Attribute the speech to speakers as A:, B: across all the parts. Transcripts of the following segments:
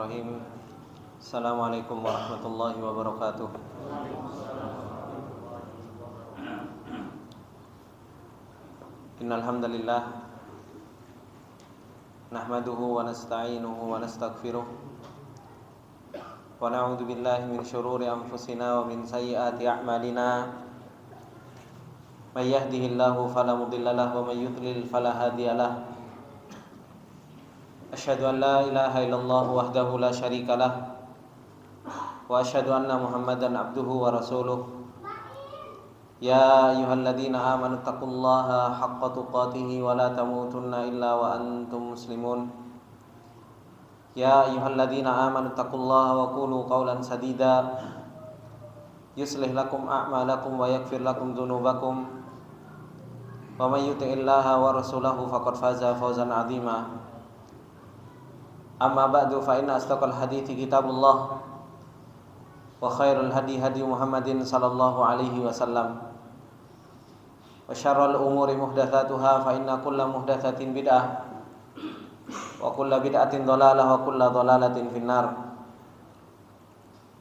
A: Bismillahirrahmanirrahim. Assalamualaikum warahmatullahi wabarakatuh. Innal hamdalillah nahmaduhu wa nasta'inuhu wa nastaghfiruh wa na'udzu billahi min shururi anfusina wa min sayyiati a'malina. May yahdihillahu fala mudilla lahu wa may yudlil fala hadiya lahu. Asyhadu an la ilaha illallah wahdahu la syarika lah wa asyhadu anna Muhammadan abduhu wa rasuluh. Ya ayyuhalladzina amanu taqullaha haqqa tuqatih wa la tamutunna illa wa antum muslimun. Ya ayyuhalladzina amanu taqullaha wa qulu qawlan sadida yuslih lakum a'malakum wa yaghfir lakum dzunubakum wa may yuti'illaha wa rasulahu faqad faza fawzan 'azima. Amma ba'du fa inna asdaqal hadithi kitabullah wa khairul hadi hadi Muhammadin sallallahu alaihi wasallam wa syarrul umuri muhdatsatuha fa inna kulla muhdatsatin bid'ah wa kulla bid'atin dhalalah wa kulla dhalalatin finnar.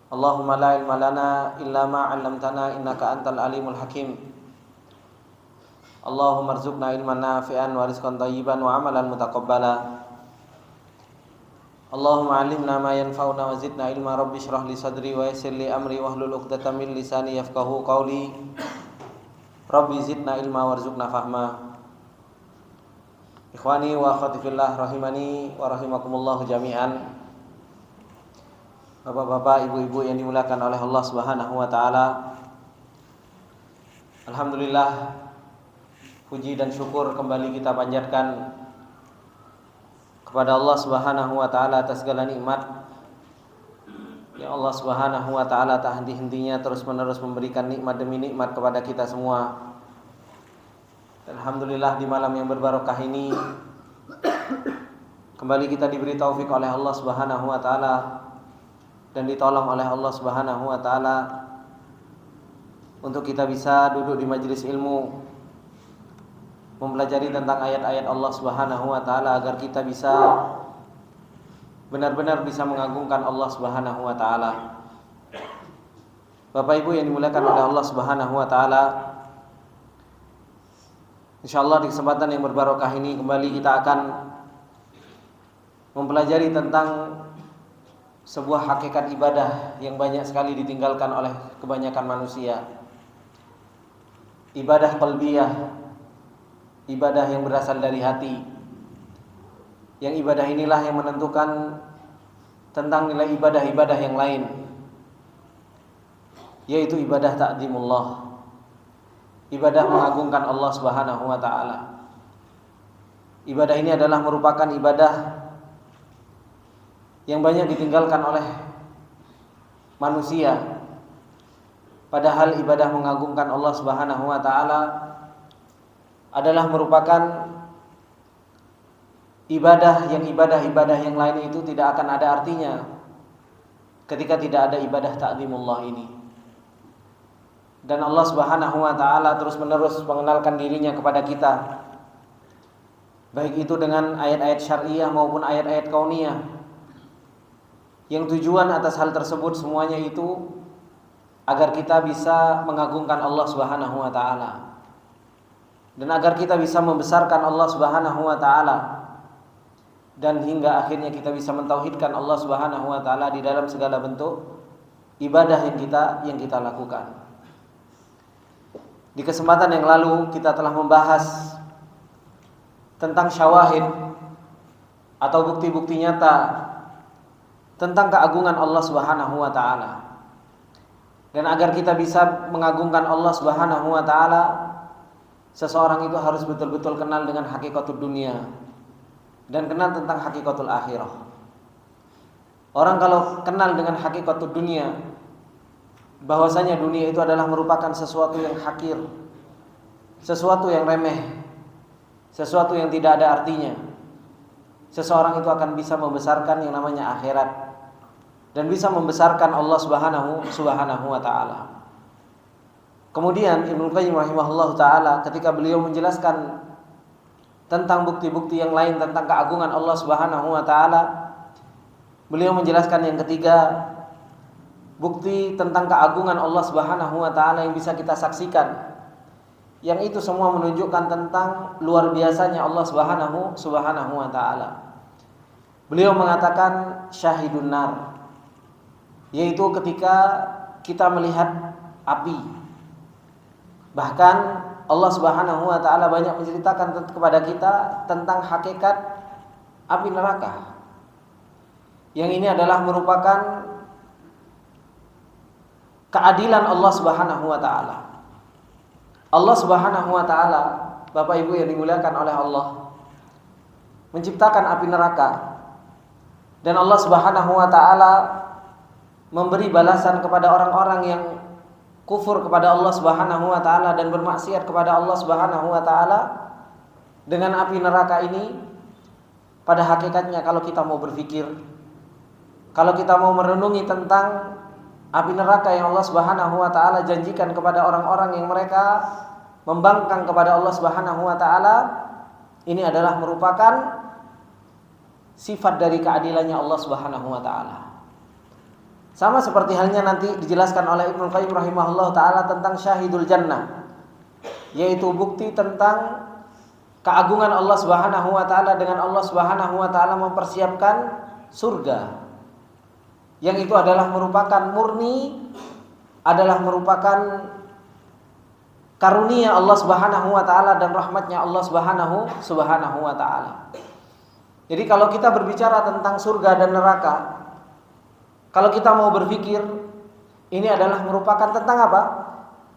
A: Allahumma la ilma lana illa ma 'allamtana innaka antal alimul hakim. Allahumma arzuqna ilman nafi'an wa rizqan thayyiban wa amalan mutaqabbala. Allahumma 'allimna ma yanfa'una wa zidna ilma. Rabbi shrah li sadri wa yassir li amri wahlul 'uqdatam min lisani yafqahu qawli. Rabbi zidna ilma warzuqna fahma. Ikhwani wa akhwati fillah rahimani wa rahimakumullah jami'an. Bapak-bapak, ibu-ibu yang dimuliakan oleh Allah Subhanahu wa taala. Alhamdulillah, puji dan syukur kembali kita panjatkan kepada Allah Subhanahu wa taala atas segala nikmat yang Allah Subhanahu wa taala tak henti-hentinya terus-menerus memberikan nikmat demi nikmat kepada kita semua. Dan alhamdulillah di malam yang berbarokah ini kembali kita diberi taufik oleh Allah Subhanahu wa taala dan ditolong oleh Allah Subhanahu wa taala untuk kita bisa duduk di majelis ilmu, mempelajari tentang ayat-ayat Allah Subhanahu wa taala agar kita bisa benar-benar bisa mengagungkan Allah Subhanahu wa taala. Bapak Ibu yang dimuliakan oleh Allah Subhanahu wa taala, insyaallah di kesempatan yang berbarokah ini kembali kita akan mempelajari tentang sebuah hakikat ibadah yang banyak sekali ditinggalkan oleh kebanyakan manusia. Ibadah qalbiyah, ibadah yang berasal dari hati. Yang ibadah inilah yang menentukan tentang nilai ibadah-ibadah yang lain, yaitu ibadah ta'zimullah, ibadah mengagungkan Allah Subhanahu wa taala. Ibadah ini adalah merupakan ibadah yang banyak ditinggalkan oleh manusia. Padahal ibadah mengagungkan Allah Subhanahu wa taala adalah merupakan ibadah yang lain itu tidak akan ada artinya ketika tidak ada ibadah ta'zimullah ini. Dan Allah Subhanahu wa taala terus-menerus mengenalkan dirinya kepada kita, baik itu dengan ayat-ayat syariah maupun ayat-ayat kauniyah, yang tujuan atas hal tersebut semuanya itu agar kita bisa mengagungkan Allah Subhanahu wa taala dan agar kita bisa membesarkan Allah Subhanahu wa taala, dan hingga akhirnya kita bisa mentauhidkan Allah Subhanahu wa taala di dalam segala bentuk ibadah yang kita lakukan. Di kesempatan yang lalu kita telah membahas tentang syawahid atau bukti-bukti nyata tentang keagungan Allah Subhanahu wa taala. Dan agar kita bisa mengagungkan Allah Subhanahu wa taala, seseorang itu harus betul-betul kenal dengan hakikatul dunia dan kenal tentang hakikatul akhirah. Orang kalau kenal dengan hakikatul dunia, bahwasanya dunia itu adalah merupakan sesuatu yang hakir, sesuatu yang remeh, sesuatu yang tidak ada artinya, seseorang itu akan bisa membesarkan yang namanya akhirat dan bisa membesarkan Allah Subhanahu wa taala. Kemudian Ibnu Qayyim rahimahullah taala ketika beliau menjelaskan tentang bukti-bukti yang lain tentang keagungan Allah Subhanahu wa taala, beliau menjelaskan yang ketiga, bukti tentang keagungan Allah Subhanahu wa taala yang bisa kita saksikan. Yang itu semua menunjukkan tentang luar biasanya Allah Subhanahu wa taala. Beliau mengatakan syahidun nar, yaitu ketika kita melihat api. Bahkan Allah Subhanahu wa taala banyak menceritakan kepada kita tentang hakikat api neraka. Yang ini adalah merupakan keadilan Allah Subhanahu wa taala. Allah Subhanahu wa taala, Bapak Ibu yang dimuliakan oleh Allah, menciptakan api neraka, dan Allah Subhanahu wa taala memberi balasan kepada orang-orang yang kufur kepada Allah Subhanahu wa taala dan bermaksiat kepada Allah Subhanahu wa taala dengan api neraka ini. Pada hakikatnya kalau kita mau berpikir, kalau kita mau merenungi tentang api neraka yang Allah Subhanahu wa taala janjikan kepada orang-orang yang mereka membangkang kepada Allah Subhanahu wa taala, ini adalah merupakan sifat dari keadilannya Allah Subhanahu wa taala. Sama seperti halnya nanti dijelaskan oleh Ibnu Qayyim rahimahullah taala tentang syahidul jannah, yaitu bukti tentang keagungan Allah Subhanahu wa taala dengan Allah Subhanahu wa taala mempersiapkan surga. Yang itu adalah merupakan murni, adalah merupakan karunia Allah Subhanahu wa taala dan rahmatnya Allah Subhanahu wa taala. Jadi kalau kita berbicara tentang surga dan neraka, kalau kita mau berpikir, ini adalah merupakan tentang apa?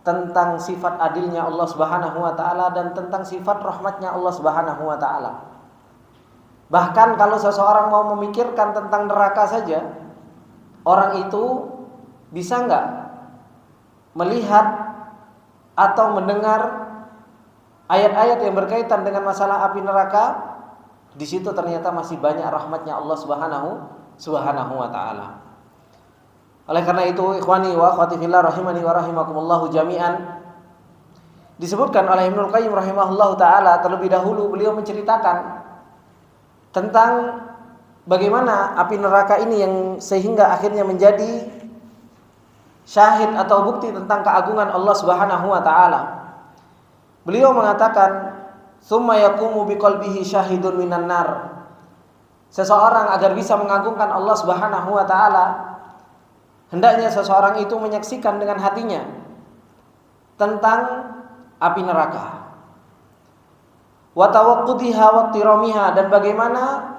A: Tentang sifat adilnya Allah Subhanahu wa taala dan tentang sifat rahmatnya Allah Subhanahu wa taala. Bahkan kalau seseorang mau memikirkan tentang neraka saja, orang itu bisa enggak melihat atau mendengar ayat-ayat yang berkaitan dengan masalah api neraka? Di situ ternyata masih banyak rahmatnya Allah Subhanahu wa taala. Oleh karena itu, ikhwani wa akhwati fillah rahimani wa rahimakumullahu jami'an, disebutkan oleh Ibnu Qayyim rahimahullahu taala terlebih dahulu beliau menceritakan tentang bagaimana api neraka ini yang sehingga akhirnya menjadi syahid atau bukti tentang keagungan Allah Subhanahu wa taala. Beliau mengatakan, "Tsumma yaqumu biqalbihi syahidun minan nar." Seseorang agar bisa mengagungkan Allah Subhanahu wa taala, hendaknya seseorang itu menyaksikan dengan hatinya tentang api neraka. Wa tawaqqudiha wa tiramiha, dan bagaimana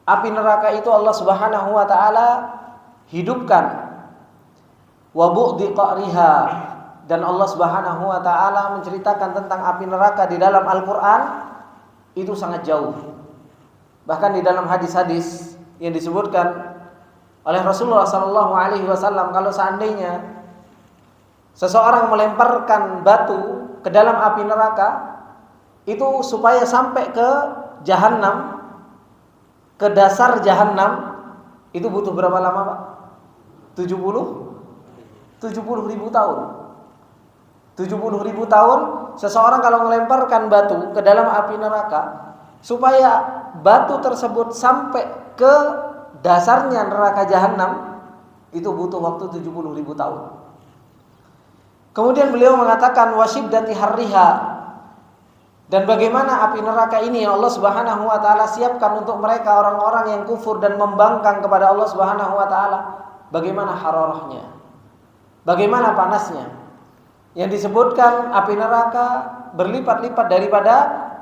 A: api neraka itu Allah Subhanahu wa taala hidupkan. Wa bu'di qa'riha, dan Allah Subhanahu wa taala menceritakan tentang api neraka di dalam Al-Qur'an itu sangat jauh. Bahkan di dalam hadis-hadis yang disebutkan oleh Rasulullah sallallahu alaihi wasallam, kalau seandainya seseorang melemparkan batu ke dalam api neraka itu supaya sampai ke Jahannam, ke dasar Jahannam, itu butuh berapa lama, Pak? 70.000 tahun. 70.000 tahun seseorang kalau melemparkan batu ke dalam api neraka, supaya batu tersebut sampai ke dasarnya neraka Jahannam, itu butuh waktu 70.000 tahun. Kemudian beliau mengatakan wasyiddati harriha, dan bagaimana api neraka ini yang Allah Subhanahu wa taala siapkan untuk mereka orang-orang yang kufur dan membangkang kepada Allah Subhanahu wa taala, bagaimana hararahnya, bagaimana panasnya. Yang disebutkan api neraka berlipat-lipat daripada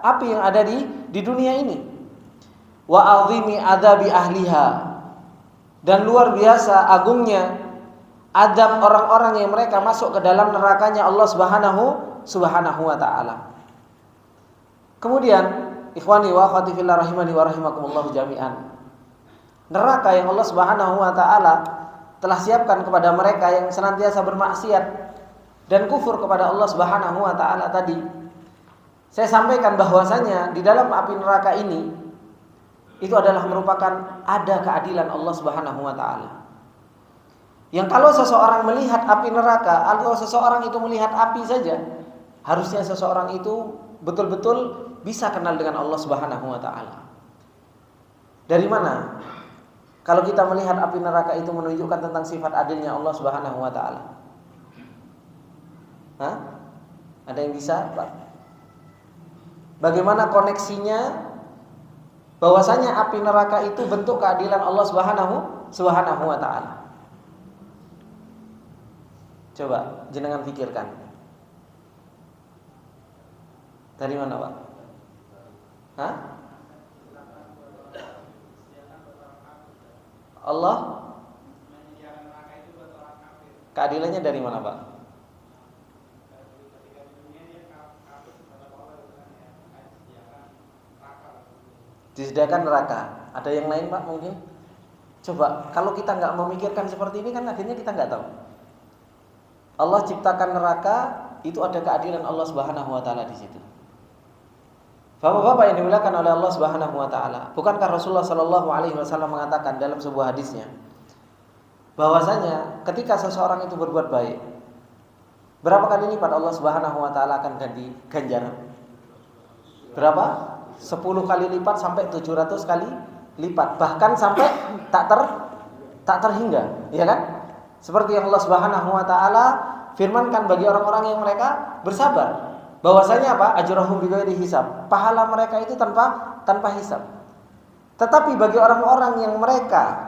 A: api yang ada di dunia ini. Wa azimi adabi ahliha, dan luar biasa agungnya adab orang-orang yang mereka masuk ke dalam nerakanya Allah Subhanahu wa taala. Kemudian ikhwani wa akhwati fillah rahimani wa rahimakumullah jami'an, neraka yang Allah Subhanahu wa taala telah siapkan kepada mereka yang senantiasa bermaksiat dan kufur kepada Allah Subhanahu wa taala tadi. Saya sampaikan bahwasanya di dalam api neraka ini itu adalah merupakan ada keadilan Allah Subhanahu wa taala. Yang kalau seseorang melihat api neraka, atau seseorang itu melihat api saja, harusnya seseorang itu betul-betul bisa kenal dengan Allah Subhanahu wa taala. Dari mana? Kalau kita melihat api neraka itu menunjukkan tentang sifat adilnya Allah Subhanahu wa taala. Hah? Ada yang bisa, Pak? Bagaimana koneksinya bahwasanya api neraka itu bentuk keadilan Allah Subhanahu wa taala? Coba jenengan pikirkan. Dari mana, Pak? Hah? Allah keadilannya dari mana, Pak? Disediakan neraka. Ada yang lain, Pak, mungkin? Coba, kalau kita nggak memikirkan seperti ini kan akhirnya kita nggak tahu. Allah ciptakan neraka, itu ada keadilan Allah Subhanahu wa taala di situ. Bapak-bapak yang dimuliakan oleh Allah Subhanahu wa taala, bukankah Rasulullah sallallahu alaihi wasallam mengatakan dalam sebuah hadisnya bahwasanya ketika seseorang itu berbuat baik, berapa kali lipat Allah Subhanahu wa taala akan ganjar? Berapa? 10 kali lipat sampai 700 kali lipat, bahkan sampai tak terhingga, ya kan? Seperti yang Allah Subhanahu wa taala firmankan bagi orang-orang yang mereka bersabar, bahwasanya apa? Ajrahum bighairi hisab. Pahala mereka itu tanpa hisab. Tetapi bagi orang-orang yang mereka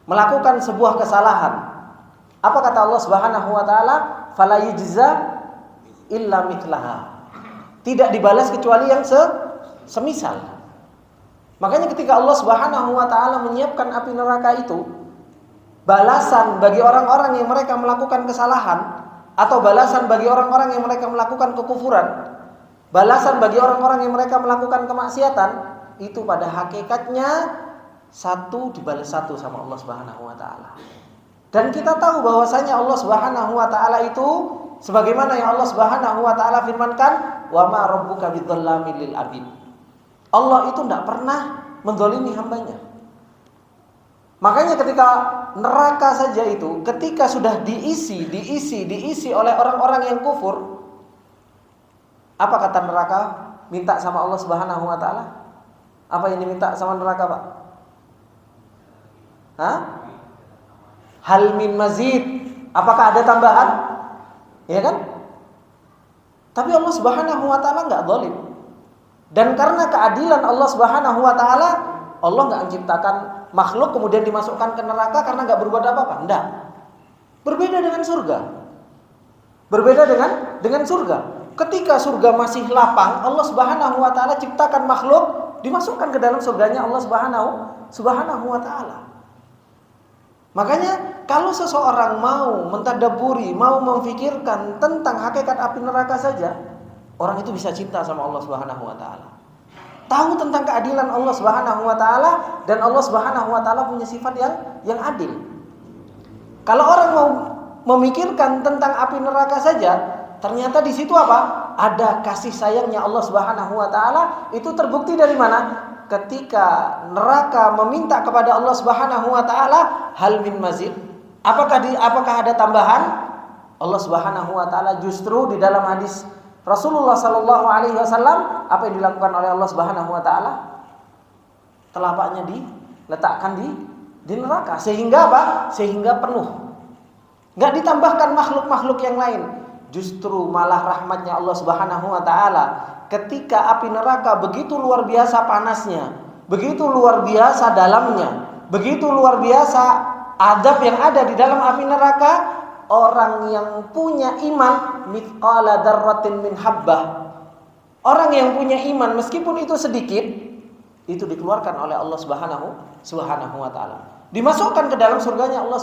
A: melakukan sebuah kesalahan, apa kata Allah Subhanahu wa taala? Fala yujza illa mithlaha. Tidak dibalas kecuali yang semisal. Makanya ketika Allah Subhanahu wa taala menyiapkan api neraka itu, balasan bagi orang-orang yang mereka melakukan kesalahan, atau balasan bagi orang-orang yang mereka melakukan kekufuran, balasan bagi orang-orang yang mereka melakukan kemaksiatan, itu pada hakikatnya satu dibalas satu sama Allah Subhanahu wa taala. Dan kita tahu bahwasanya Allah Subhanahu wa taala itu sebagaimana yang Allah Subhanahu wa taala firmankan, "Wa ma rabbuka bidzallamil lil abid." Allah itu tidak pernah menzalimi hambanya. Makanya ketika neraka saja itu, ketika sudah diisi oleh orang-orang yang kufur, apa kata neraka? Minta sama Allah Subhanahu wa taala. Apa yang diminta sama neraka, Pak? Hah? Hal min mazid. Apakah ada tambahan? Ya kan? Tapi Allah Subhanahu wa taala enggak zalim. Dan karena keadilan Allah Subhanahu wa taala, Allah enggak menciptakan makhluk kemudian dimasukkan ke neraka karena enggak berbuat apa-apa. Enggak. Berbeda dengan surga. Berbeda dengan surga. Ketika surga masih lapang, Allah Subhanahu wa taala ciptakan makhluk, dimasukkan ke dalam surganya Allah Subhanahu wa taala. Makanya kalau seseorang mau mentadabburi, mau memfikirkan tentang hakikat api neraka saja, orang itu bisa cinta sama Allah Subhanahu wa taala. Tahu tentang keadilan Allah Subhanahu wa taala, dan Allah Subhanahu wa taala punya sifat yang adil. Kalau orang mau memikirkan tentang api neraka saja, ternyata di situ apa? Ada kasih sayangnya Allah Subhanahu wa taala. Itu terbukti dari mana? Ketika neraka meminta kepada Allah Subhanahu wa taala, hal min mazid? Apakah ada tambahan? Allah Subhanahu wa taala justru di dalam hadis Rasulullah sallallahu alaihi wasallam, apa yang dilakukan oleh Allah Subhanahu wa taala? Telapaknya diletakkan di neraka sehingga apa? Sehingga penuh. Enggak ditambahkan makhluk-makhluk yang lain. Justru malah rahmatnya Allah Subhanahu wa taala ketika api neraka begitu luar biasa panasnya, begitu luar biasa dalamnya, begitu luar biasa azab yang ada di dalam api neraka, orang yang punya iman mithqala dzarratin min habbah, orang yang punya iman meskipun itu sedikit, itu dikeluarkan oleh Allah Subhanahu wa taala, dimasukkan ke dalam surganya Allah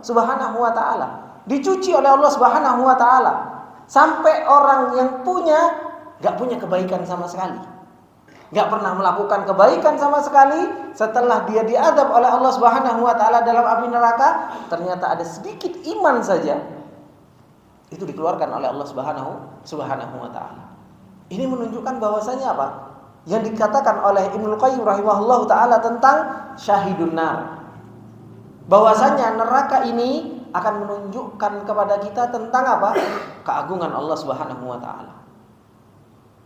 A: Subhanahu wa taala, dicuci oleh Allah Subhanahu wa taala, sampai orang yang gak punya kebaikan sama sekali, gak pernah melakukan kebaikan sama sekali, setelah dia diazab oleh Allah Subhanahu wa taala dalam api neraka, ternyata ada sedikit iman saja, itu dikeluarkan oleh Allah Subhanahu wa taala. Ini menunjukkan bahwasanya apa? Yang dikatakan oleh Ibnu Qayyim rahimahullahu taala tentang syahidun nar, bahwasanya neraka ini akan menunjukkan kepada kita tentang apa? Keagungan Allah Subhanahu wa taala.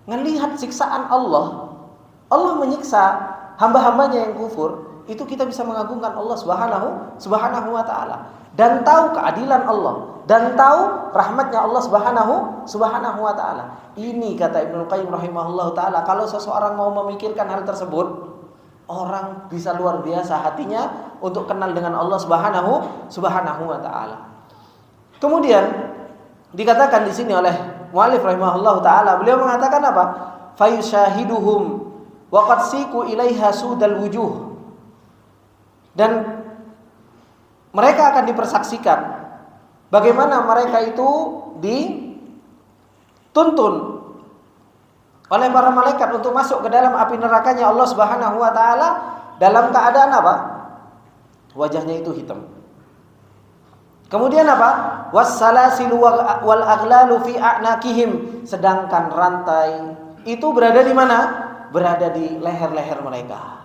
A: Ngelihat siksaan Allah. Allah menyiksa hamba-hambanya yang kufur itu kita bisa mengagungkan Allah Subhanahu wa taala dan tahu keadilan Allah dan tahu rahmatnya Allah Subhanahu wa taala. Ini kata Ibnu Qayyim rahimahullahu taala, kalau seseorang mau memikirkan hal tersebut, orang bisa luar biasa hatinya untuk kenal dengan Allah Subhanahu wa taala. Kemudian dikatakan di sini oleh muallif rahimahullahu taala, beliau mengatakan apa? Fayushahiduhum wa qad siku ilaiha sudal wujuh. Dan mereka akan dipersaksikan bagaimana mereka itu dituntun oleh para malaikat untuk masuk ke dalam api nerakanya Allah Subhanahu wa taala dalam keadaan apa? Wajahnya itu hitam. Kemudian apa? Wassalasilu wal aghlalu fi a'naqihim, sedangkan rantai itu berada di mana? Berada di leher-leher mereka.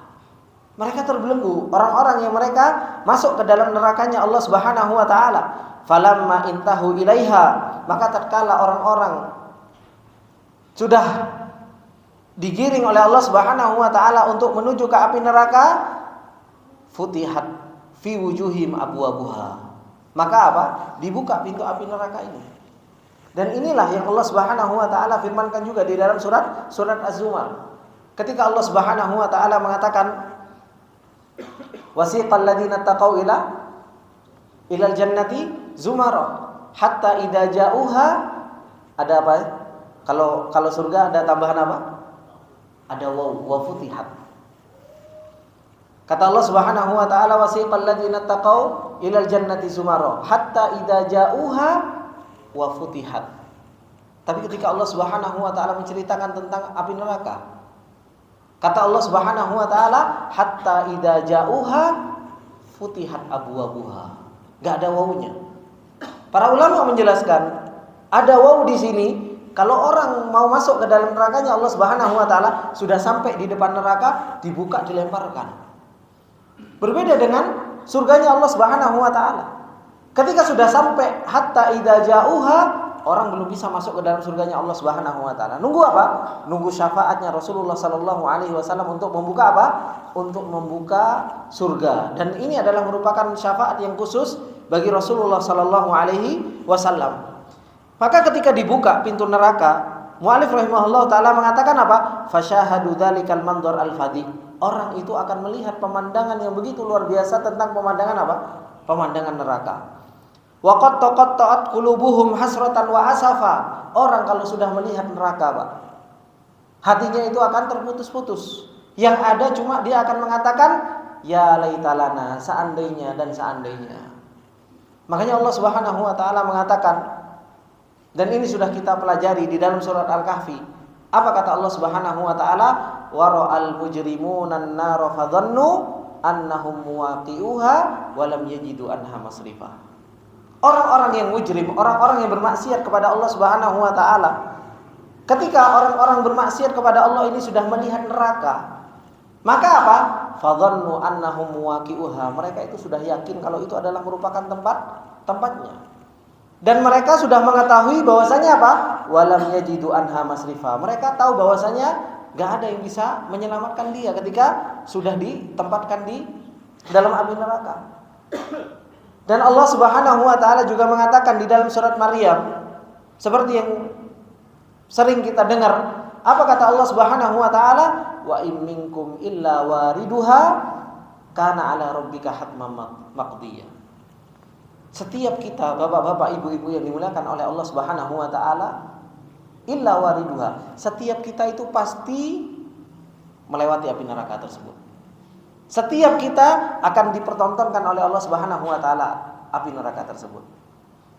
A: Mereka terbelenggu, orang-orang yang mereka masuk ke dalam nerakanya Allah Subhanahu wa taala. Falamma intahu ilaiha, maka tatkala orang-orang sudah digiring oleh Allah Subhanahu wa taala untuk menuju ke api neraka, futihat fi wujuhim abwabuha. Maka apa? Dibuka pintu api neraka ini. Dan inilah yang Allah Subhanahu wa taala firmankan juga di dalam surat Az-Zumar. Ketika Allah Subhanahu wa taala mengatakan wasiqal ladzina taqaw ilal jannati zumara hatta idza ja'uha, ada apa? Kalau surga ada tambahan apa? Ada wa futihat. Kata Allah Subhanahu wa taala wasiqal ladzina taqaw ilal jannati zumara hatta idza ja'uha wa futihat. Tapi ketika Allah Subhanahu wa taala menceritakan tentang api neraka, kata Allah Subhanahu wa taala hatta idza ja'uha futihat abwabuha. Enggak ada wawunya. Para ulama menjelaskan ada wawu di sini kalau orang mau masuk ke dalam nerakanya Allah Subhanahu wa taala, sudah sampai di depan neraka, dibuka, dilemparkan. Berbeda dengan surganya Allah Subhanahu wa taala. Ketika sudah sampai hatta idza ja'uha, orang belum bisa masuk ke dalam surganya Allah Subhanahu wa taala. Nunggu apa? Nunggu syafaatnya Rasulullah sallallahu alaihi wasallam untuk membuka apa? Untuk membuka surga. Dan ini adalah merupakan syafaat yang khusus bagi Rasulullah sallallahu alaihi wasallam. Maka ketika dibuka pintu neraka, mu'allif rahimahullah taala mengatakan apa? Fasyahadu dzalikal mandhar al-fadhi. Orang itu akan melihat pemandangan yang begitu luar biasa tentang pemandangan apa? Pemandangan neraka. Wa qad taqatta'at qulubuhum hasratan wa asafa. Orang kalau sudah melihat neraka, Pak, hatinya itu akan terputus-putus. Yang ada cuma dia akan mengatakan ya laitalana, seandainya dan seandainya. Makanya Allah Subhanahu wa taala mengatakan, dan ini sudah kita pelajari di dalam surat Al-Kahfi. Apa kata Allah Subhanahu wa taala? Wa ra'al mujrimuna an-nar fa dhannu annahum muwaqi'uha wa lam yajidu anha masrifa. Orang-orang yang mujrim, orang-orang yang bermaksiat kepada Allah Subhanahu wa taala, ketika orang-orang bermaksiat kepada Allah ini sudah melihat neraka, maka apa? Fa dhannu annahum muwaqi'uha. Mereka itu sudah yakin kalau itu adalah merupakan tempatnya. Dan mereka sudah mengetahui bahwasanya apa? Walam yajidu anha masrifa. Mereka tahu bahwasanya enggak ada yang bisa menyelamatkan dia ketika sudah ditempatkan di dalam api neraka. Dan Allah Subhanahu wa taala juga mengatakan di dalam surat Maryam, seperti yang sering kita dengar, apa kata Allah Subhanahu wa taala? Wa in minkum illa wariduha kana ala rabbika hatman maqdiyah. Setiap kita, bapak-bapak, ibu-ibu yang dimuliakan oleh Allah Subhanahu wa taala, illa wariduha, setiap kita itu pasti melewati api neraka tersebut. Setiap kita akan dipertontonkan oleh Allah Subhanahu wa taala api neraka tersebut.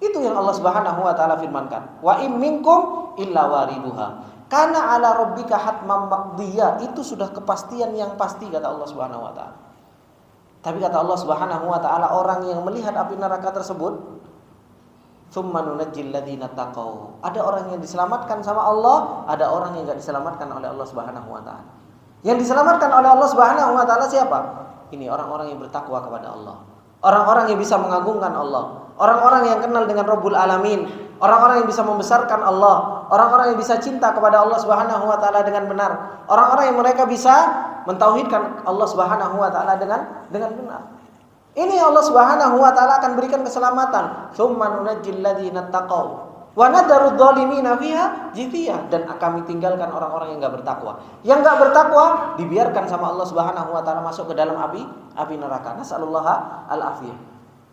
A: Itu yang Allah Subhanahu wa taala firmankan. Wa in minkum illa wariduha kana ala rabbika hatman maqdiyah. Itu sudah kepastian yang pasti kata Allah Subhanahu wa taala. Tapi kata Allah Subhanahu wa taala, orang yang melihat api neraka tersebut, tsumma nunajjil ladzina taqau. Ada orang yang diselamatkan sama Allah, ada orang yang enggak diselamatkan oleh Allah Subhanahu wa taala. Yang diselamatkan oleh Allah Subhanahu wa taala siapa? Ini orang-orang yang bertakwa kepada Allah. Orang-orang yang bisa mengagungkan Allah. Orang-orang yang kenal dengan Rabbul Alamin. Orang-orang yang bisa membesarkan Allah. Orang-orang yang bisa cinta kepada Allah Subhanahu wa taala dengan benar. Orang-orang yang mereka bisa mentauhidkan Allah Subhanahu wa taala dengan benar. Ini Allah Subhanahu wa taala akan berikan keselamatan. Tsumma nunajjil ladzina taqaw wa nadharudz zalimina fiha jithiya, dan kami tinggalkan orang-orang yang enggak bertakwa. Yang enggak bertakwa dibiarkan sama Allah Subhanahu wa taala masuk ke dalam api neraka. Nasallallahu al-afiyah.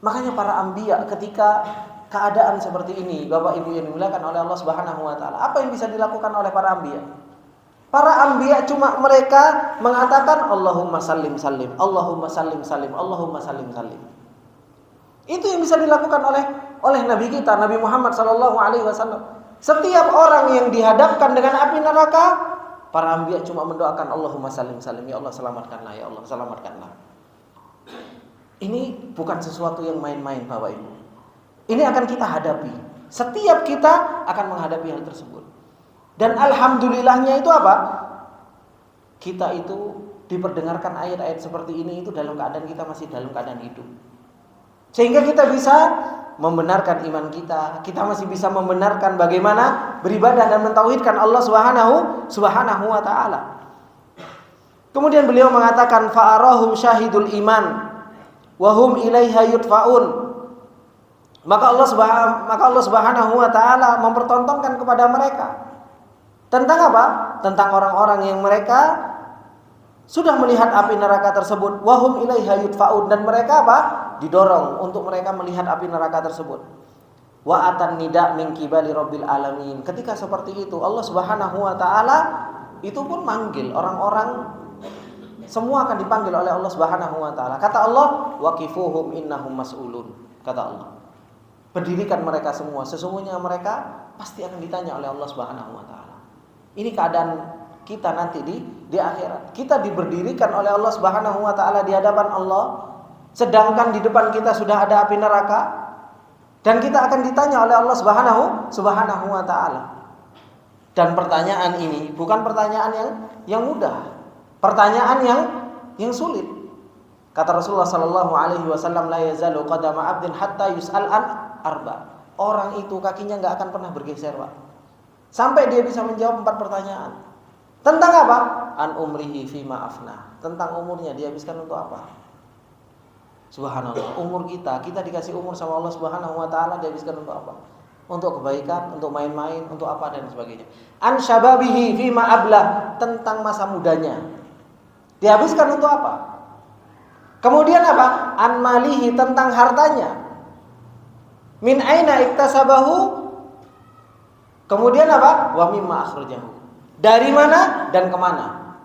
A: Makanya para anbiya ketika keadaan seperti ini, Bapak Ibu yang dimuliakan oleh Allah Subhanahu wa taala, apa yang bisa dilakukan oleh para anbiya? Para anbiya cuma mereka mengatakan Allahumma sallim sallim, Allahumma sallim sallim, Allahumma sallim sallim. Itu yang bisa dilakukan oleh Nabi kita, Nabi Muhammad sallallahu alaihi wasallam. Setiap orang yang dihadapkan dengan api neraka, para anbiya cuma mendoakan Allahumma sallim sallim, ya Allah selamatkanlah, ya Allah selamatkanlah. Ini bukan sesuatu yang main-main, Bapak Ibu. Ini akan kita hadapi. Setiap kita akan menghadapi hal tersebut. Dan alhamdulillahnya itu apa? Kita itu diperdengarkan ayat-ayat seperti ini itu dalam keadaan kita masih dalam keadaan hidup. Sehingga kita bisa membenarkan iman kita. Kita masih bisa membenarkan bagaimana beribadah dan mentauhidkan Allah Subhanahu wa taala. Kemudian beliau mengatakan fa'arahum syahidul iman wa hum ilaiha yudfaun. Maka Allah Subhanahu wa taala mempertontonkan kepada mereka tentang apa? Tentang orang-orang yang mereka sudah melihat api neraka tersebut, wahum ilaiha yudfaun, dan mereka apa? Didorong untuk mereka melihat api neraka tersebut. Wa atan nida min qibali rabbil alamin. Ketika seperti itu, Allah Subhanahu wa taala itu pun manggil orang-orang, semua akan dipanggil oleh Allah Subhanahu wa taala. Kata Allah, waqifuhum innahum mas'ulun. Kata Allah, berdirikan mereka semua, sesungguhnya mereka pasti akan ditanya oleh Allah Subhanahu wa taala. Ini keadaan kita nanti di akhirat. Kita diberdirikan oleh Allah Subhanahu wa taala di hadapan Allah, sedangkan di depan kita sudah ada api neraka, dan kita akan ditanya oleh Allah Subhanahu wa taala. Dan pertanyaan ini bukan pertanyaan yang mudah. Pertanyaan yang sulit. Kata Rasulullah sallallahu alaihi wasallam, la yazalu qadama 'abdin hatta yus'al an arba. Orang itu kakinya enggak akan pernah bergeser, Pak, sampai dia bisa menjawab 4 pertanyaan. Tentang apa? An umrihi fima afna. Tentang umurnya dia habiskan untuk apa? Subhanallah, umur kita dikasih umur sama Allah Subhanahu wa taala, dihabiskan untuk apa? Untuk kebaikan, untuk main-main, untuk apa dan sebagainya. An syababihi fima abla. Tentang masa mudanya dihabiskan untuk apa? Kemudian apa? An malihi, tentang hartanya. Min aina iktasabahu. Kemudian apa? Wa mimma akhrajahu. Dari mana dan kemana?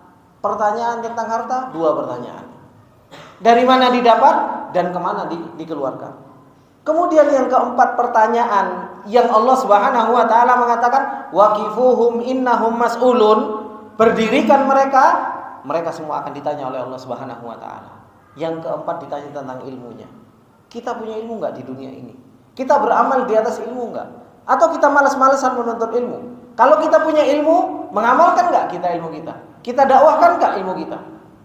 A: Pertanyaan tentang harta, 2 pertanyaan. Dari mana didapat dan kemana dikeluarkan. Kemudian yang keempat pertanyaan yang Allah Subhanahu wa taala mengatakan waqifuhum innahum mas'ulun. Berdirikan mereka semua akan ditanya oleh Allah Subhanahu wa taala. Yang keempat ditanya tentang ilmunya. Kita punya ilmu enggak di dunia ini? Kita beramal di atas ilmu enggak? Atau kita malas-malasan menuntut ilmu? Kalau kita punya ilmu, mengamalkan enggak kita ilmu kita? Kita dakwahkan enggak ilmu kita?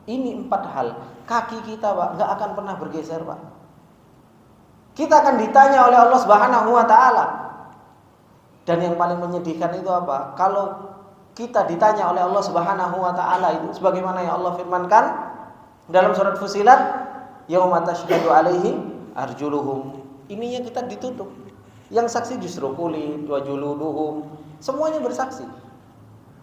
A: Ini 4 hal. Kaki kita, Pak, enggak akan pernah bergeser, Pak. Kita akan ditanya oleh Allah Subhanahu wa taala. Dan yang paling menyedihkan itu apa? Kalau kita ditanya oleh Allah Subhanahu wa taala itu sebagaimana yang Allah firmankan dalam surat Fussilat, yauma tashhadu alaihim arjuluhum. Ininya kita ditutup. Yang saksi justru kulit, wa juluduhum, semuanya bersaksi.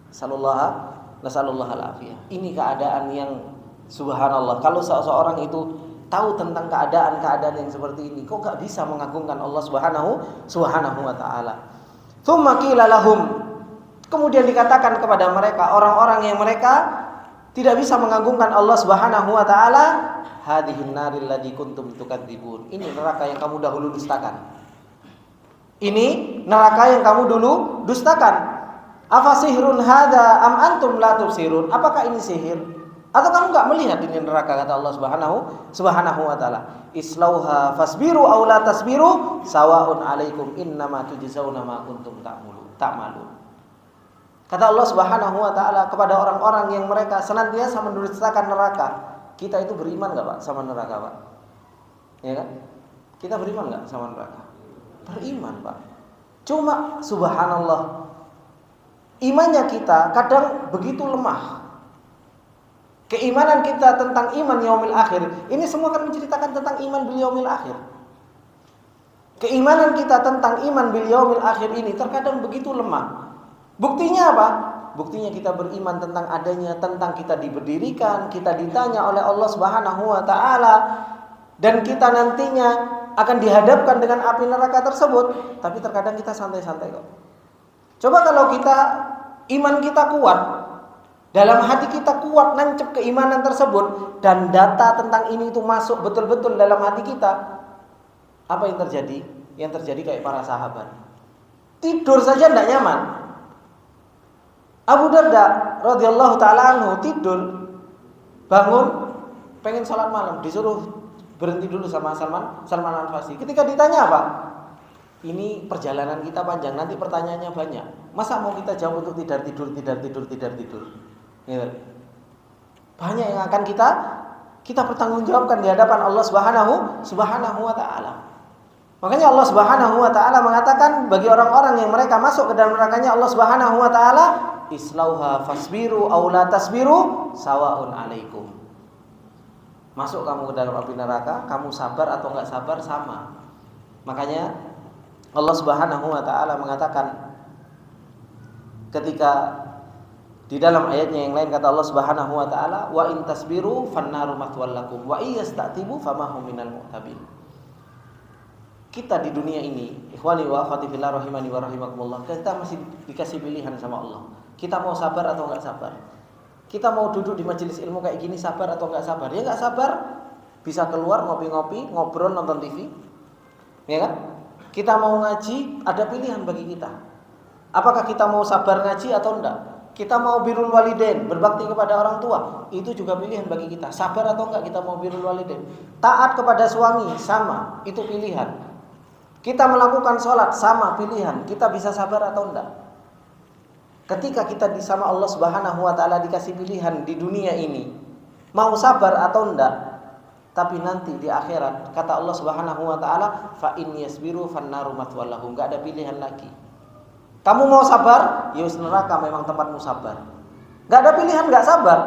A: Nasallallahu alafiyah. Ini keadaan yang subhanallah. Kalau seseorang itu tahu tentang keadaan-keadaan yang seperti ini, kok gak bisa mengagungkan Allah Subhanahu wa taala. Tsumma qila lahum. Kemudian dikatakan kepada mereka, orang-orang yang mereka tidak bisa mengagungkan Allah Subhanahu wa taala, hadhihin naril ladzi kuntum tukadzibun. Ini neraka yang kamu dahulu dustakan. Ini neraka yang kamu dulu dustakan. Afasihrun hadza am antum la tubsirun? Apakah ini sihir? Atau kamu enggak melihat ini neraka, kata Allah Subhanahu wa taala. Islauha fasbiru aw la tasbiru sawaun alaikum innama tujzauna ma kuntum ta'malun. Kata Allah Subhanahu wa taala kepada orang-orang yang mereka senantiasa mendustakan neraka. Kita itu beriman enggak, Pak, sama neraka, Pak? Ya kan? Kita beriman enggak sama neraka? Beriman, Pak. Cuma subhanallah, imannya kita kadang begitu lemah. Keimanan kita tentang iman yaumil akhir, ini semua akan menceritakan tentang iman bil yaumil akhir. Keimanan kita tentang iman bil yaumil akhir ini terkadang begitu lemah. Buktinya apa? Buktinya kita beriman tentang adanya, tentang kita diberdirikan, kita ditanya oleh Allah Subhanahu wa taala, dan kita nantinya akan dihadapkan dengan api neraka tersebut, tapi terkadang kita santai-santai kok. Coba kalau iman kita kuat, dalam hati kita kuat nancep keimanan tersebut, dan data tentang ini itu masuk betul-betul dalam hati kita, apa yang terjadi? Yang terjadi kayak para sahabat, tidur saja tidak nyaman. Abu Darda radhiyallahu taala anhu tidur, bangun pengen sholat malam, disuruh berhenti dulu sama Salman Al-Farisi. Ketika ditanya apa? Ini perjalanan kita panjang, nanti pertanyaannya banyak. Masa mau kita jawab untuk tidak tidur? Gitu. Banyak yang akan kita pertanggungjawabkan di hadapan Allah Subhanahu wa taala. Makanya Allah Subhanahu wa taala mengatakan bagi orang-orang yang mereka masuk ke dalam nerakanya Allah Subhanahu wa taala, islauha fasbiru aw la tasbiru sawaun alaikum. Masuk kamu ke dalam api neraka, kamu sabar atau enggak sabar sama. Makanya Allah Subhanahu wa taala mengatakan ketika di dalam ayatnya yang lain, kata Allah Subhanahu wa taala, wa in tasbiru fannaru mathwal lakum wa iyastatibu famahum minal mu'tabin. Kita di dunia ini, ikhwani wa akhwati fillah rahimani wa rahimakumullah, kita masih dikasih pilihan sama Allah. Kita mau sabar atau enggak sabar? Kita mau duduk di majelis ilmu kayak gini sabar atau enggak sabar? Ya enggak sabar, bisa keluar ngopi-ngopi, ngobrol, nonton TV. Ya kan? Kita mau ngaji, ada pilihan bagi kita. Apakah kita mau sabar ngaji atau enggak? Kita mau birrul walidain, berbakti kepada orang tua, itu juga pilihan bagi kita. Sabar atau enggak kita mau birrul walidain. Taat kepada suami, sama, itu pilihan. Kita melakukan sholat, sama, pilihan. Kita bisa sabar atau enggak. Ketika kita sama Allah Subhanahu wa taala dikasih pilihan di dunia ini, mau sabar atau enggak, tapi nanti di akhirat kata Allah Subhanahu wa taala, fa in yasbiru fannaru mathwal lahum, enggak ada pilihan lagi. Kamu mau sabar, ya neraka memang tempatmu sabar. Enggak ada pilihan enggak sabar.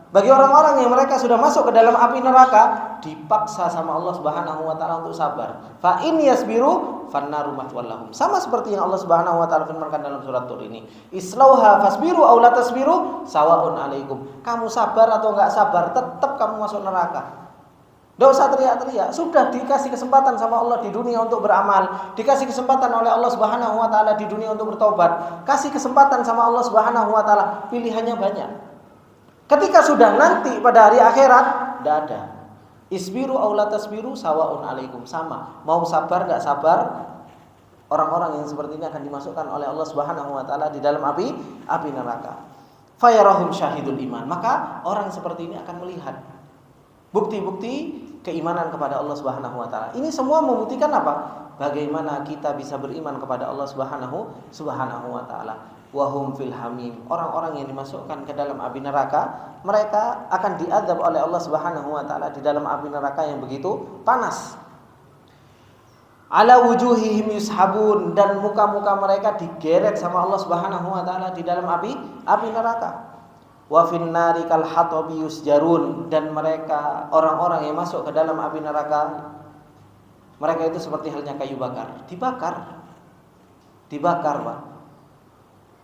A: Bagi orang-orang yang mereka sudah masuk ke dalam api neraka, dipaksa sama Allah Subhanahu wa taala untuk sabar. Fa in yasbiru fannaru mathwal lahum. Sama seperti yang Allah Subhanahu wa taala firmankan dalam surat Tur ini. Islauha fasbiru aw la tasbiru sawaun alaikum. Kamu sabar atau enggak sabar, tetap kamu masuk neraka. Tidak usah teriak-teriak. Sudah dikasih kesempatan sama Allah di dunia untuk beramal, dikasih kesempatan oleh Allah Subhanahu wa taala di dunia untuk bertobat, kasih kesempatan sama Allah Subhanahu wa taala, pilihannya banyak. Ketika sudah nanti pada hari akhirat, tidak ada. Isbiru aw la tasbiru sawaun alaikum, sama. Mau sabar enggak sabar, orang-orang yang seperti ini akan dimasukkan oleh Allah Subhanahu wa taala di dalam api neraka. Fayarahum syahidul iman. Maka orang seperti ini akan melihat bukti-bukti keimanan kepada Allah Subhanahu wa taala. Ini semua membuktikan apa? Bagaimana kita bisa beriman kepada Allah Subhanahu wa taala. Wahum fil hamim. Orang-orang yang dimasukkan ke dalam api neraka, mereka akan diazab oleh Allah Subhanahu wa taala di dalam api neraka yang begitu panas. Ala wujuhihim yushabun, dan muka-muka mereka digeret sama Allah Subhanahu wa taala di dalam api neraka. Wa fin nari kal hatabi yusjarun, dan mereka orang-orang yang masuk ke dalam api neraka, mereka itu seperti halnya kayu bakar, dibakar, Pak.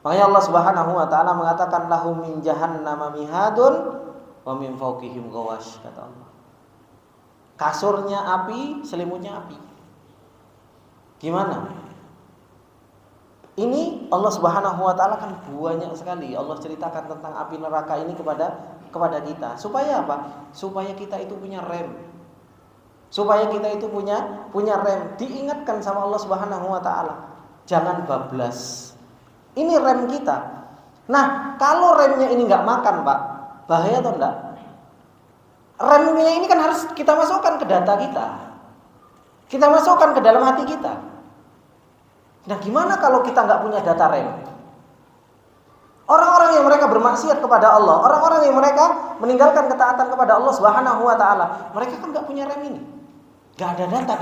A: Makanya Allah Subhanahu wa taala mengatakan lahum min jahannam mihadun wa min fawqihim ghawash, kata Allah. Kasurnya api, selimutnya api. Gimana? Ini Allah Subhanahu wa taala kan banyak sekali Allah ceritakan tentang api neraka ini kepada kita. Supaya apa? Supaya kita itu punya rem. Supaya kita itu punya rem, diingatkan sama Allah Subhanahu wa taala. Jangan bablas. Ini rem kita. Nah, kalau remnya ini enggak makan, Pak, bahaya atau enggak? Remnya ini kan harus kita masukkan ke data kita. Kita masukkan ke dalam hati kita. Nah, gimana kalau kita enggak punya data rem? Orang-orang yang mereka bermaksiat kepada Allah, orang-orang yang mereka meninggalkan ketaatan kepada Allah Subhanahu wa taala, mereka kan enggak punya rem ini. Enggak ada data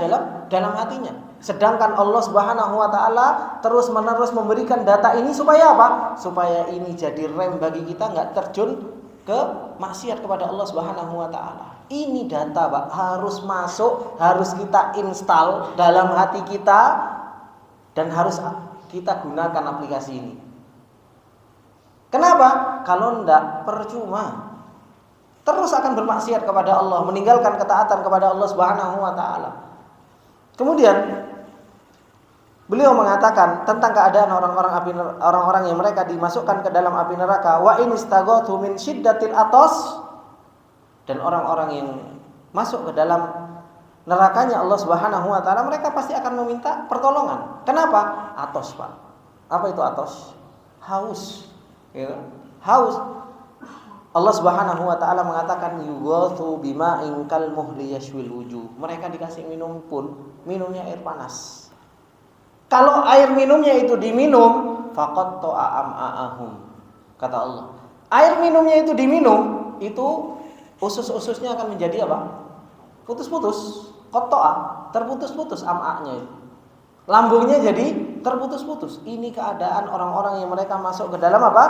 A: dalam hatinya. Sedangkan Allah Subhanahu wa taala terus-menerus memberikan data ini supaya apa? Supaya ini jadi rem bagi kita enggak terjun ke maksiat kepada Allah Subhanahu wa taala. Ini data, Pak, harus masuk, harus kita install dalam hati kita dan harus kita gunakan aplikasi ini. Kenapa? Kalau enggak percuma. Terus akan bermaksiat kepada Allah, meninggalkan ketaatan kepada Allah Subhanahu wa taala. Kemudian beliau mengatakan tentang keadaan orang-orang yang mereka dimasukkan ke dalam api neraka, wa in istaghathu min syiddatil atas, dan orang-orang yang masuk ke dalam nerakanya Allah Subhanahu wa taala, mereka pasti akan meminta pertolongan. Kenapa? Atos, Pak. Apa itu atos? Haus. Ya, haus. Allah Subhanahu wa taala mengatakan yughatsu bima'in kal muhli yashwil wujuh. Mereka dikasih minum pun minumnya air panas. Kalau air minumnya itu diminum, faqad ta'a am'a'ahum. Kata Allah. Air minumnya itu diminum, itu usus-ususnya akan menjadi apa? Putus-putus. Qata'a, terputus-putus am'a'nya itu. Lambungnya jadi terputus-putus. Ini keadaan orang-orang yang mereka masuk ke dalam apa?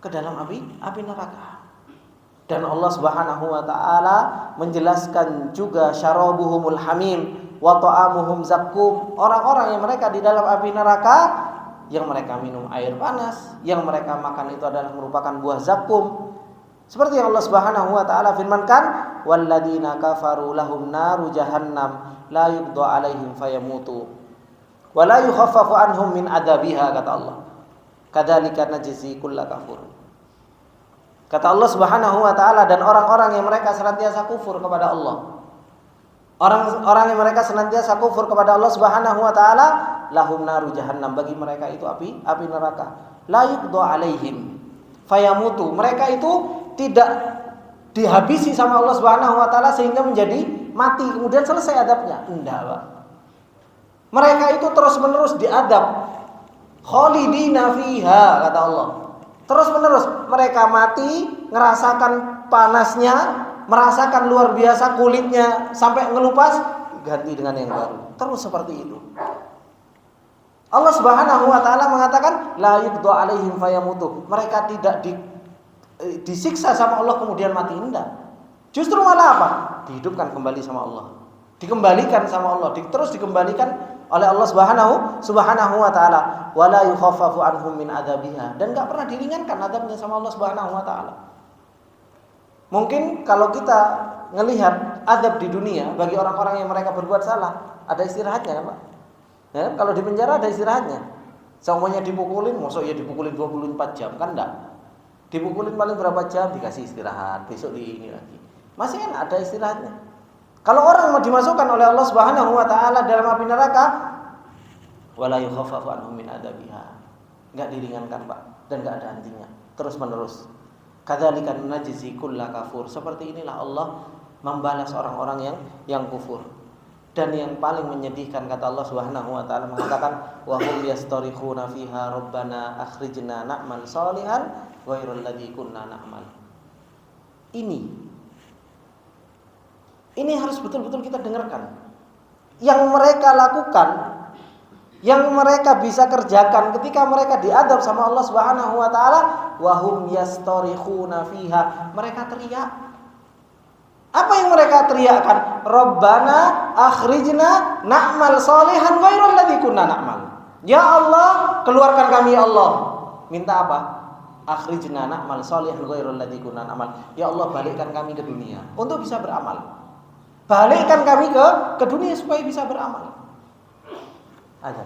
A: Ke dalam api neraka. Dan Allah Subhanahu wa taala menjelaskan juga syarabuhumul hamim wa ta'amuhum zakkum. Orang-orang yang mereka di dalam api neraka, yang mereka minum air panas, yang mereka makan itu adalah merupakan buah zakkum. Seperti yang Allah Subhanahu wa taala firmankan, walladzina kafaru lahum naru jahannam la yuqda 'alaihim fayamutu wa la yukhaffafu anhum min adzabiha, kata Allah. Kadzalika najzi kulla kafur. Kata Allah Subhanahu wa taala, dan orang-orang yang mereka senantiasa kufur kepada Allah, orang-orang yang mereka senantiasa kufur kepada Allah Subhanahu wa taala, lahum naru jahannam, bagi mereka itu api neraka. La yuqda 'alaihim fayamutu. Mereka itu tidak dihabisi sama Allah Subhanahu wa taala sehingga menjadi mati kemudian selesai adabnya. Enggak, Pak. Mereka itu terus-menerus diadab. Khalidina fiha, kata Allah. Terus-menerus mereka mati, ngerasakan panasnya, merasakan luar biasa kulitnya sampai ngelupas, ganti dengan yang baru. Terus seperti itu. Allah Subhanahu wa taala mengatakan la yuqda 'alaihim fayamutu. Mereka tidak disiksa sama Allah kemudian mati, enggak. Justru malah apa? Dihidupkan kembali sama Allah. Dikembalikan sama Allah, terus dikembalikan oleh Allah Subhanahu wa taala. Wala yukhaffafu anhum min adzabiha, dan enggak pernah diringankan adabnya sama Allah Subhanahu wa taala. Mungkin kalau kita ngelihat adab di dunia bagi orang-orang yang mereka berbuat salah, ada istirahatnya kan, Pak? Ya, kalau di penjara ada istirahatnya. Semuanya dipukulin, mosok ya dipukulin 24 jam kan enggak? Dipukulin paling berapa jam, dikasih istirahat, besok di ini lagi. Masih enak, ada istirahatnya. Kalau orang mau dimasukkan oleh Allah Subhanahu wa taala dalam api neraka, wala yukhaffafu anhum min adabiha. Enggak diringankan, Pak, dan enggak ada hentinya, terus-menerus. Kadzalika najzi kulla kafur. Seperti inilah Allah membalas orang-orang yang kufur. Dan yang paling menyedihkan, kata Allah Subhanahu wa taala mengatakan, wa hum yastarikhuna fiha rabbana akhrijna na'mal shalihan ghairal ladzi kunna na'mal. Ini harus betul-betul kita dengarkan. Yang mereka lakukan, yang mereka bisa kerjakan ketika mereka diadab sama Allah Subhanahu wa taala, wa hum yastarikhuna fiha. Mereka teriak. Apa yang mereka teriakkan? Rabbana akhrijna na'mal shalihan ghairal ladzi kunna na'mal. Ya Allah, keluarkan kami ya Allah. Minta apa? Akhrijna na'mal shalihan ghairal ladzi kunna na'mal. Ya Allah, balikkan kami ke dunia untuk bisa beramal. Balikkan kami ke dunia supaya bisa beramal. Aja.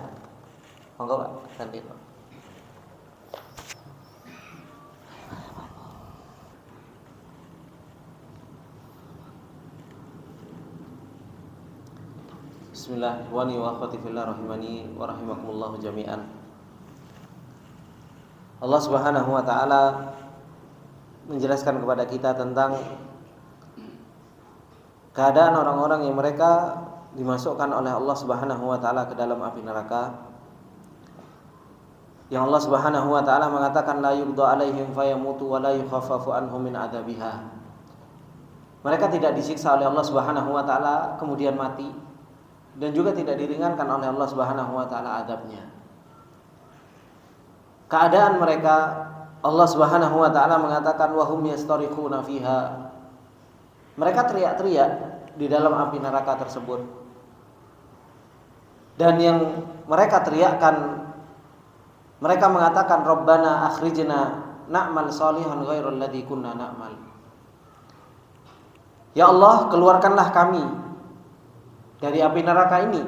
A: Monggo, Pak. Ganti, Pak. Bismillah wa akhwati fillah rahimani wa rahimakumullah jami'an. Allah Subhanahu wa taala menjelaskan kepada kita tentang keadaan orang-orang yang mereka dimasukkan oleh Allah Subhanahu wa taala ke dalam api neraka. Yang Allah Subhanahu wa taala mengatakan la yuqda 'alaihim fayamutu wa la yukhaffafu anhum min adzabiha. Mereka tidak disiksa oleh Allah Subhanahu wa taala kemudian mati, dan juga tidak diringankan oleh Allah Subhanahu wa taala adabnya. Keadaan mereka Allah Subhanahu wa taala mengatakan wahum yastarikhuna fiha. Mereka teriak-teriak di dalam api neraka tersebut. Dan yang mereka teriakkan, mereka mengatakan Rabbana akhrijna na'mal salihan ghairal ladzi kunna na'mal. Ya Allah, keluarkanlah kami dari api neraka ini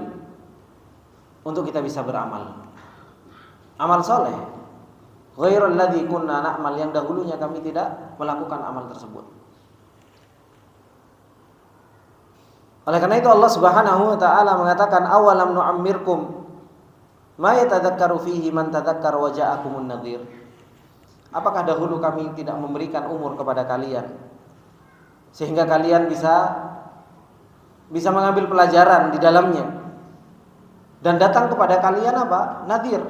A: untuk kita bisa beramal. Amal soleh ghairal ladzi kunna na'mal, yang dahulunya kami tidak melakukan amal tersebut. Oleh karena itu Allah Subhanahu wa taala mengatakan awalam nu'ammirkum ma yatadzakkaru fihi man tadzakkara wa ja'akumun nadhir. Apakah dahulu kami tidak memberikan umur kepada kalian sehingga kalian bisa mengambil pelajaran di dalamnya, dan datang kepada kalian apa? Nadhir.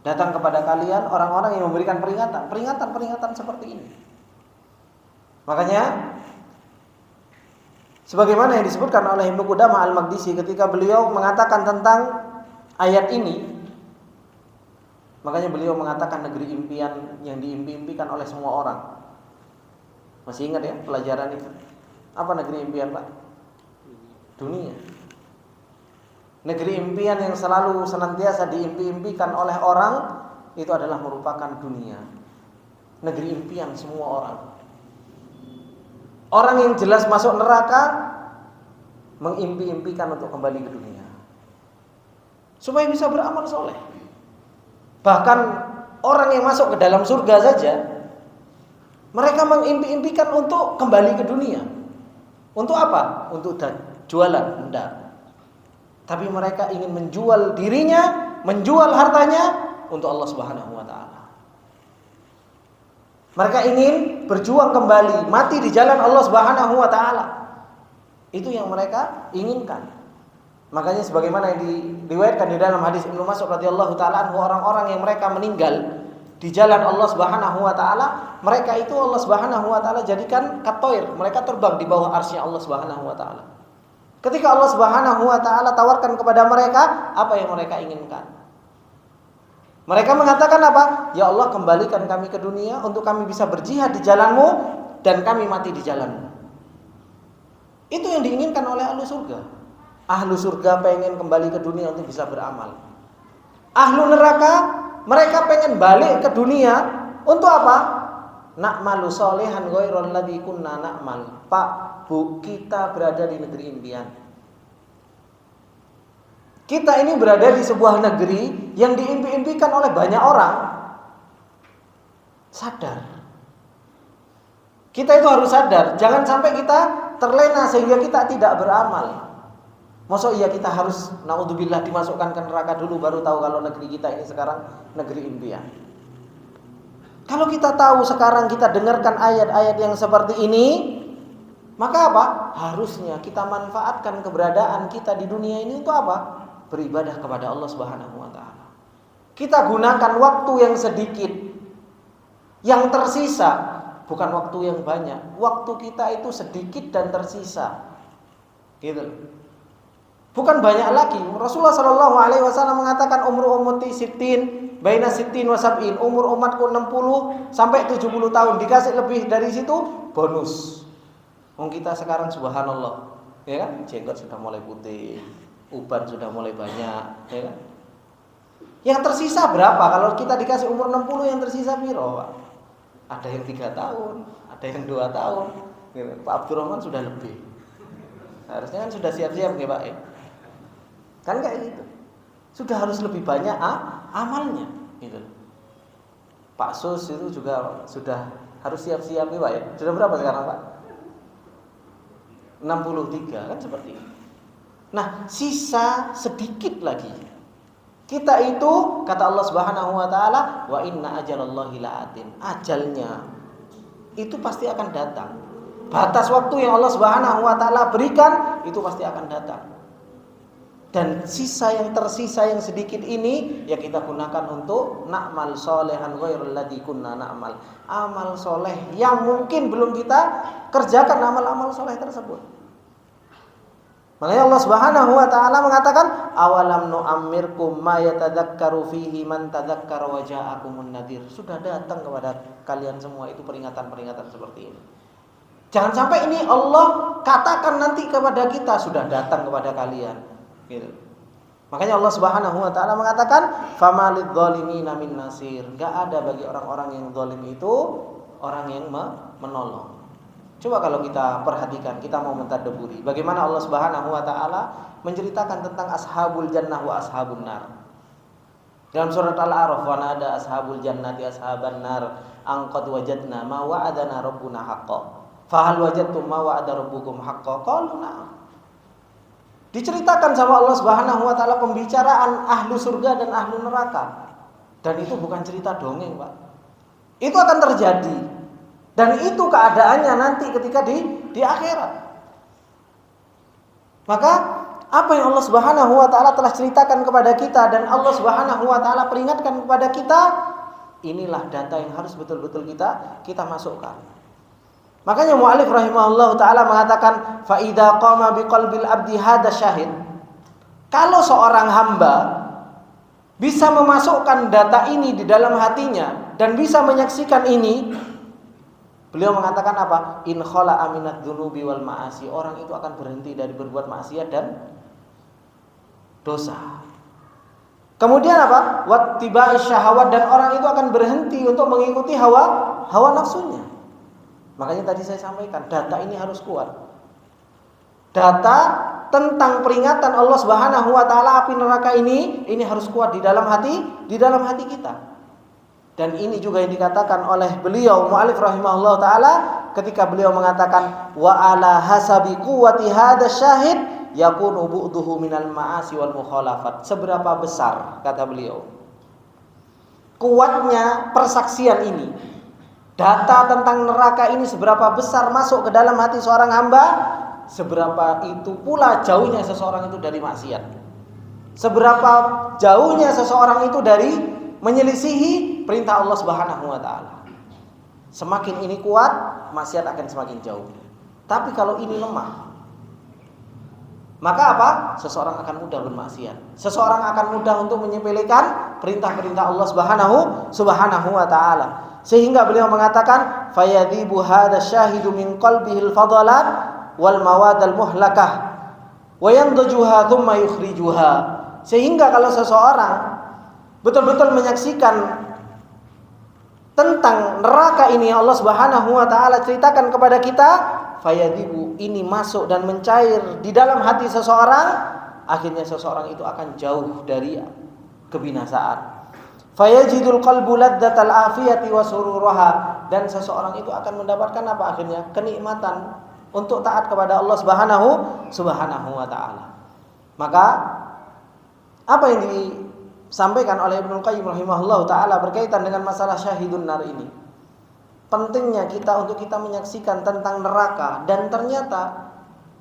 A: Datang kepada kalian orang-orang yang memberikan peringatan seperti ini. Makanya sebagaimana yang disebutkan oleh Ibnu Qudamah Al-Maqdisi ketika beliau mengatakan tentang ayat ini, makanya beliau mengatakan negeri impian yang diimpi-impikan oleh semua orang. Masih ingat ya pelajaran itu? Apa negeri impian, Pak? Dunia. Negeri impian yang selalu senantiasa diimpi-impikan oleh orang itu adalah merupakan dunia. Negeri impian semua orang. Orang yang jelas masuk neraka mengimpi-impikan untuk kembali ke dunia supaya bisa beramal soleh. Bahkan orang yang masuk ke dalam surga saja mereka mengimpi-impikan untuk kembali ke dunia. Untuk apa? Untuk jualan, enggak. Tapi mereka ingin menjual dirinya, menjual hartanya untuk Allah Subhanahu wa taala. Mereka ingin berjuang kembali, mati di jalan Allah Subhanahu wa taala. Itu yang mereka inginkan. Makanya sebagaimana yang diriwayatkan di dalam hadis Ibnu Mas'ud radhiyallahu taala anhu, orang-orang yang mereka meninggal di jalan Allah Subhanahu wa taala, mereka itu Allah Subhanahu wa taala jadikan katoir, mereka terbang di bawah arsy Allah Subhanahu wa taala. Ketika Allah Subhanahu wa taala tawarkan kepada mereka apa yang mereka inginkan, mereka mengatakan apa? Ya Allah, kembalikan kami ke dunia untuk kami bisa berjihad di jalan-Mu dan kami mati di jalan-Mu. Itu yang diinginkan oleh ahlu surga. Ahlu surga pengen kembali ke dunia untuk bisa beramal. Ahlu neraka, mereka pengen balik ke dunia untuk apa? Na'malu sholihan ghairal ladzi kunna na'mal. Pak, Bu, kita berada di negeri impian. Kita ini berada di sebuah negeri yang diimpi-impikan oleh banyak orang. Sadar. Kita itu harus sadar, jangan sampai kita terlena sehingga kita tidak beramal. Masa iya kita harus naudzubillah dimasukkan ke neraka dulu baru tahu kalau negeri kita ini sekarang negeri impian. Kalau kita tahu sekarang kita dengarkan ayat-ayat yang seperti ini, maka apa? Harusnya kita manfaatkan keberadaan kita di dunia ini untuk apa? Beribadah kepada Allah Subhanahu wa taala. Kita gunakan waktu yang sedikit, yang tersisa, bukan waktu yang banyak. Waktu kita itu sedikit dan tersisa. Gitu. Bukan banyak lagi. Rasulullah sallallahu alaihi wasallam mengatakan umur ummati sittin, baina sittin wa sab'in. Umur umatku 60 sampai 70 tahun. Dikasih lebih dari situ bonus. Wong kita sekarang subhanallah, ya kan? Jenggot sudah mulai putih, uban sudah mulai banyak, ya kan? Yang tersisa berapa? Kalau kita dikasih umur 60, yang tersisa piro, Pak? Ada yang 3 tahun, ada yang 2 tahun. Pak Abdurrahman sudah lebih. Harusnya kan sudah siap-siap ya, Pak ya. Kan kayak gitu. Sudah harus lebih banyak amalnya, gitu. Pak Sus itu juga sudah harus siap-siap ya, Pak ya. Sudah berapa sekarang, Pak? 63 kan seperti itu. Nah, sisa sedikit lagi. Kita itu kata Allah Subhanahu wa taala, wa inna ajalallahi la'atin. Ajalnya itu pasti akan datang. Batas waktu yang Allah Subhanahu wa taala berikan itu pasti akan datang. Dan sisa yang tersisa yang sedikit ini ya kita gunakan untuk na'mal sholehan ghairal ladzi kunna na'mal. Amal soleh yang mungkin belum kita kerjakan amal-amal soleh tersebut. Makanya Allah Subhanahu wa taala mengatakan, awalam nu'ammirkum ma yatadzakkaru fihi man tadzakkara wa ja'akumun nadhir. Sudah datang kepada kalian semua itu peringatan-peringatan seperti ini. Jangan sampai ini Allah katakan nanti kepada kita, sudah datang kepada kalian. Gitu. Makanya Allah Subhanahu wa taala mengatakan, famalidz zalimina min nasir. Enggak ada bagi orang-orang yang zalim itu orang yang menolong. Coba kalau kita perhatikan, kita mau mentadabburi bagaimana Allah Subhanahu wa taala menceritakan tentang ashabul jannah wa ashabun nar. Dalam surat Al-A'raf, wa nada ashabul jannati ashaban nar an qad wajadna ma wa'adana rabbuna haqqan. Fa hal wajadtum ma wa'ada rabbukum haqqan? Qalu na'am. Diceritakan sama Allah Subhanahu wa taala pembicaraan ahlu surga dan ahlu neraka. Dan itu bukan cerita dongeng, Pak. Itu akan terjadi. Dan itu keadaannya nanti ketika di akhirat. Maka apa yang Allah Subhanahu wa taala telah ceritakan kepada kita dan Allah Subhanahu wa taala peringatkan kepada kita, inilah data yang harus betul-betul kita masukkan. Makanya mu'allif rahimahullah taala mengatakan, fa idza qama biqalbil abdi hada syahid. Kalau seorang hamba bisa memasukkan data ini di dalam hatinya dan bisa menyaksikan ini, beliau mengatakan apa? In khala aminat dzunubi wal ma'asi. Orang itu akan berhenti dari berbuat maksiat dan dosa. Kemudian apa? Wattiba'i syahawat, dan orang itu akan berhenti untuk mengikuti hawa nafsunya. Makanya tadi saya sampaikan, data ini harus kuat. Data tentang peringatan Allah Subhanahu wa taala api neraka ini harus kuat di dalam hati kita. Dan ini juga yang dikatakan oleh beliau mu'allif rahimahullah taala ketika beliau mengatakan, wa ala hasabi quwwati hadza syahid yakunu bu'duhu minal ma'asi wal mukhalafat. Seberapa besar, kata beliau, kuatnya persaksian ini, data tentang neraka ini seberapa besar masuk ke dalam hati seorang hamba, seberapa itu pula jauhnya seseorang itu dari maksiat. Seberapa jauhnya seseorang itu dari menyelisihi perintah Allah Subhanahu wa taala. Semakin ini kuat, maksiat akan semakin jauh. Tapi kalau ini lemah, maka apa? Seseorang akan mudah bermaksiat. Seseorang akan mudah untuk menyepelekan perintah-perintah Allah Subhanahu wa taala. Sehingga beliau mengatakan, fayadhibu hadza syahidu min qalbihil fadalat wal mawadal muhlakah wa yandajuha thumma yukhrijuha. Sehingga kalau seseorang betul-betul menyaksikan tentang neraka ini Allah Subhanahu wa taala ceritakan kepada kita, fayadibu, ini masuk dan mencair di dalam hati seseorang, akhirnya seseorang itu akan jauh dari kebinasaan. Fayajidul qalbu ladzatal afiyati wa sururaha, dan seseorang itu akan mendapatkan apa akhirnya? Kenikmatan untuk taat kepada Allah Subhanahu wa taala. Maka apa yang disampaikan oleh Ibnu Qayyim rahimahullah taala berkaitan dengan masalah syahidun nar ini, pentingnya kita untuk kita menyaksikan tentang neraka, dan ternyata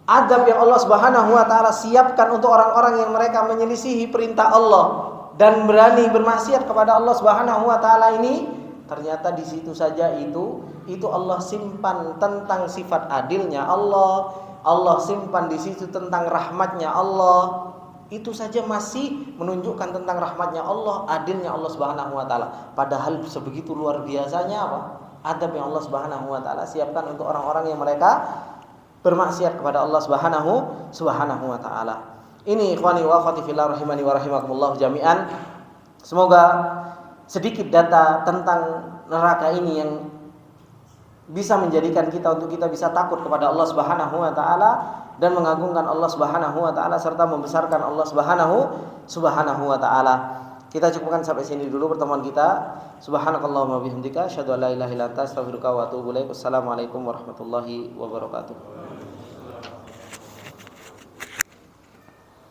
A: azab yang Allah Subhanahu wa taala siapkan untuk orang-orang yang mereka menyelisihi perintah Allah dan berani bermaksiat kepada Allah Subhanahu wa taala ini, ternyata di situ saja itu Allah simpan tentang sifat adilnya Allah, Allah simpan di situ tentang rahmatnya Allah. Itu saja masih menunjukkan tentang rahmatnya Allah, adilnya Allah Subhanahu wa taala. Padahal sebegitu luar biasanya apa? Adab yang Allah Subhanahu wa taala siapkan untuk orang-orang yang mereka bermaksiat kepada Allah Subhanahu wa taala. Ini ikhwani wa akhwati fillah rahimani wa rahimakumullah jami'an. Semoga sedikit data tentang neraka ini yang bisa menjadikan kita untuk kita bisa takut kepada Allah Subhanahu wa taala dan mengagungkan Allah Subhanahu wa taala serta membesarkan Allah Subhanahu wa taala. Kita cukupkan sampai sini dulu pertemuan kita. Subhanakallahumma bihamdika asyhadu an la ilaha illa anta astaghfiruka wa atubu ilaik. Wassalamualaikum warahmatullahi wabarakatuh.